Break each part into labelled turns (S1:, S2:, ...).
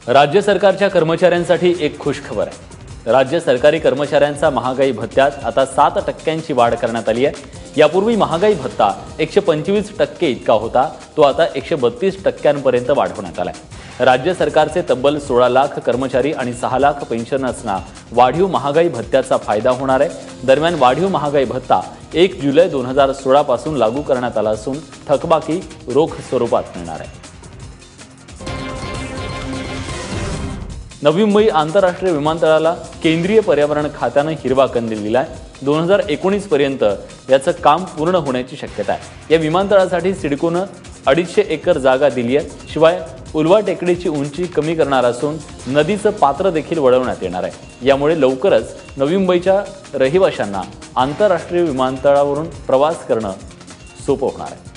S1: राज्य सरकारच्या कर्मचाऱ्यांसाठी एक खुशखबर आहे। राज्य सरकारी कर्मचाऱ्यांचा महागाई भत्त्यात आता 7% वाढ करण्यात आली आहे। यापूर्वी महागाई भत्ता 125% इतका होता, तो आता 132% वाढवण्यात आलाय। राज्य सरकारचे तब्बल 16 लाख कर्मचारी आणि 6 लाख पेन्शनर्सना वाढीव महागाई भत्त्याचा फायदा होणार आहे। दरम्यान वाढीव महागाई भत्ता 1 जुलै 2016 पासून लागू करण्यात आला असून थकबाकी रोख स्वरूपात मिळणार आहे। नवी मुंबई आंतरराष्ट्रीय विमानतळाला केंद्रीय पर्यावरण खात्याने हिरवा कंदील दिलाय। 2019 पर्यंत याचं काम पूर्ण होण्याची शक्यता आहे। या विमानतळासाठी सिडकोने 250 एकर जागा दिली आहे। शिवाय उल्वा टेकडीची उंची कमी करणार असून नदीचं पात्र देखील वळवण्यात येणार आहे। यामुळे लवकरच नवी मुंबईच्या रहिवाशांना आंतरराष्ट्रीय विमानतळावरून प्रवास करणं सोपं होणार आहे।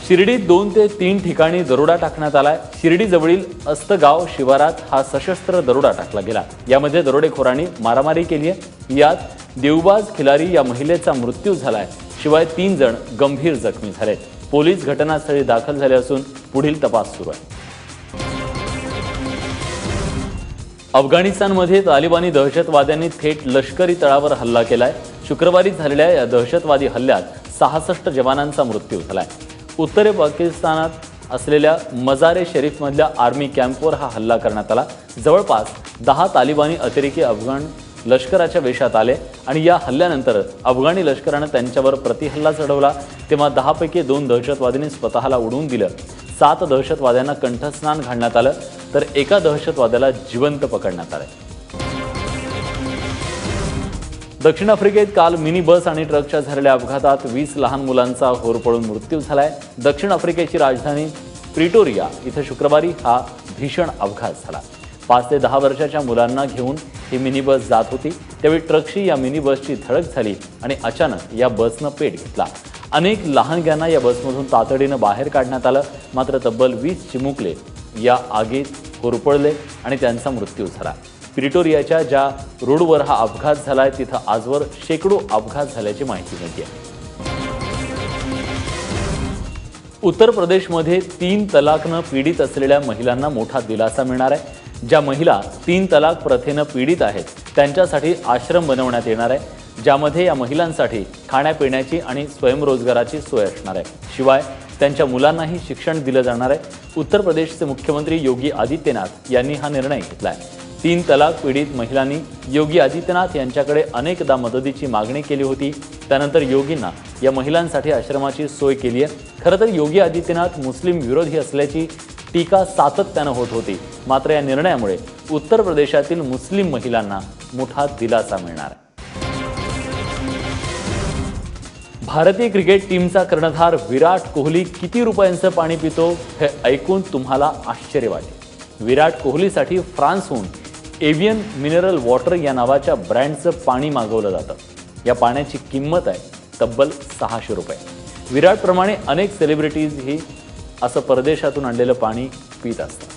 S1: शिर्डीत 2 ते 3 ठिकाणी दरोडा टाकण्यात आलाय। शिर्डी जवळील अस्तगाव शिवारात हा सशस्त्र दरोडा टाकला गेला। यामध्ये दरोडेखोरांनी मारामारी केली आहे। यात देवबाज खिलारी या महिलेचा मृत्यू झालाय। शिवाय 3 जण गंभीर जखमी झालेत। पोलीस घटनास्थळी दाखल झाले असून पुढील तपास सुरू आहे। अफगाणिस्तानमध्ये तालिबानी दहशतवाद्यांनी थेट लष्करी तळावर हल्ला केलाय। शुक्रवारी झालेल्या या दहशतवादी हल्ल्यात 66 जवानांचा मृत्यू झालाय। उत्तर पाकिस्तानात असलेल्या मजारे शरीफमधल्या आर्मी कॅम्पवर हा हल्ला करण्यात आला। जवळपास 10 तालिबानी अतिरेकी अफगाण लष्कराच्या वेशात आले आणि या हल्ल्यानंतर अफगाणी लष्कराने त्यांच्यावर प्रतिहल्ला चढवला। तेव्हा 10 पैकी 2 दहशतवाद्यांनी स्वतःला उडवून दिलं। 7 दहशतवाद्यांना कंठस्नान घालण्यात आलं, तर एका दहशतवाद्याला जिवंत पकडण्यात आले। दक्षिण आफ्रिकेत काल मिनी बस आणि ट्रकच्या झालेल्या अपघातात 20 लहान मुलांचा होरपळून मृत्यू झालाय। दक्षिण आफ्रिकेची राजधानी प्रिटोरिया इथं शुक्रवारी हा भीषण अपघात झाला। 5 ते 10 वर्षाच्या मुलांना घेऊन ही मिनी बस जात होती। त्यावेळी ट्रकशी या मिनी बसची धडक झाली आणि अचानक या बसनं पेट घेतला। अनेक लहानग्यांना या बसमधून तातडीनं बाहेर काढण्यात आलं, मात्र तब्बल 20 चिमुकले या आगीत होरपळले आणि त्यांचा मृत्यू झाला। प्रिटोरियाच्या ज्या रोडवर हा अपघात झालाय तिथं आजवर शेकडो अपघात झाल्याची माहिती मिळते। उत्तर प्रदेशमध्ये 3 तलाकनं पीडित असलेल्या महिलांना मोठा दिलासा मिळणार आहे। ज्या महिला 3 तलाक प्रथेनं पीडित आहेत त्यांच्यासाठी आश्रम बनवण्यात येणार आहे, ज्यामध्ये या महिलांसाठी खाण्यापिण्याची आणि स्वयंरोजगाराची सोय असणार आहे। शिवाय त्यांच्या मुलांनाही शिक्षण दिलं जाणार आहे। उत्तर प्रदेशचे मुख्यमंत्री योगी आदित्यनाथ यांनी हा निर्णय घेतलाय। 3 तलाक पीडित महिलांनी योगी आदित्यनाथ यांच्याकडे अनेकदा मदतीची मागणी केली होती। त्यानंतर योगींना या महिलांसाठी आश्रमाची सोय केली आहे। खरं तर योगी आदित्यनाथ मुस्लिम विरोधी असल्याची टीका सातत्यानं होत होती, मात्र या निर्णयामुळे उत्तर प्रदेशातील मुस्लिम महिलांना मोठा दिलासा मिळणार आहे। भारतीय क्रिकेट टीमचा कर्णधार विराट कोहली किती रुपयांचं पाणी पितो हे ऐकून तुम्हाला आश्चर्य वाटेल। विराट कोहलीसाठी फ्रान्सहून एव्हियन मिनरल वॉटर या नावाच्या ब्रँडचं पाणी मागवलं जातं। या पाण्याची किंमत आहे तब्बल 600 रुपये। विराटप्रमाणे अनेक सेलिब्रिटीजही असं परदेशातून आणलेलं पाणी पित असतात।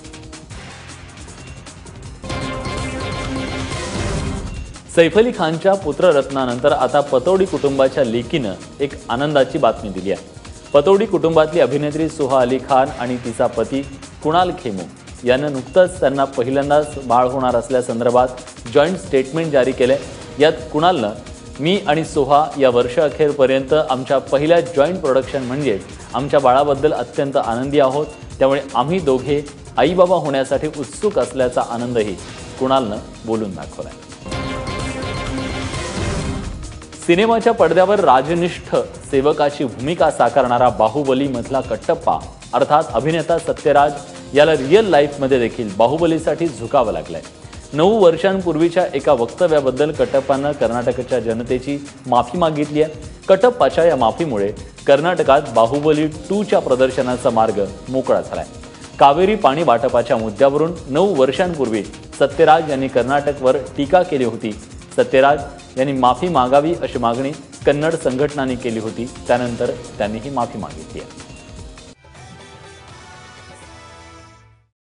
S1: सैफ अली खानच्या पुत्ररत्नानंतर आता पतौडी कुटुंबाच्या लेकीनं एक आनंदाची बातमी दिली आहे। पतौडी कुटुंबातली अभिनेत्री सोहा अली खान आणि तिचा पती कुणाल खेमू यानं नुकतंच त्यांना पहिल्यांदाच बाळ होणार असल्यासंदर्भात जॉईंट स्टेटमेंट जारी केले। यात कुणालनं मी आणि सोहा या वर्षअखेरपर्यंत आमच्या पहिल्या जॉईंट प्रोडक्शन म्हणजे आमच्या बाळाबद्दल अत्यंत आनंदी आहोत। त्यामुळे आम्ही दोघे आईबाबा होण्यासाठी उत्सुक असल्याचा आनंदही कुणालनं बोलून दाखवलाय। सिनेमाच्या पडद्यावर राजनिष्ठ सेवकाची भूमिका साकारणारा बाहुबली मधला कट्टप्पा अर्थात अभिनेता सत्यराज याला रिअल लाईफमध्ये देखील बाहुबलीसाठी झुकावं लागलंय। 9 वर्षांपूर्वीच्या एका वक्तव्याबद्दल कटप्पानं कर्नाटकच्या जनतेची माफी मागितली आहे। कटप्पाच्या या माफीमुळे कर्नाटकात बाहुबली 2च्या प्रदर्शनाचा मार्ग मोकळा झालाय। कावेरी पाणी वाटपाच्या मुद्द्यावरून 9 वर्षांपूर्वी सत्यराज यांनी कर्नाटकवर टीका केली होती। सत्यराज यांनी माफी मागावी अशी मागणी कन्नड संघटनांनी केली होती। त्यानंतर त्यांनी ही माफी मागितली आहे।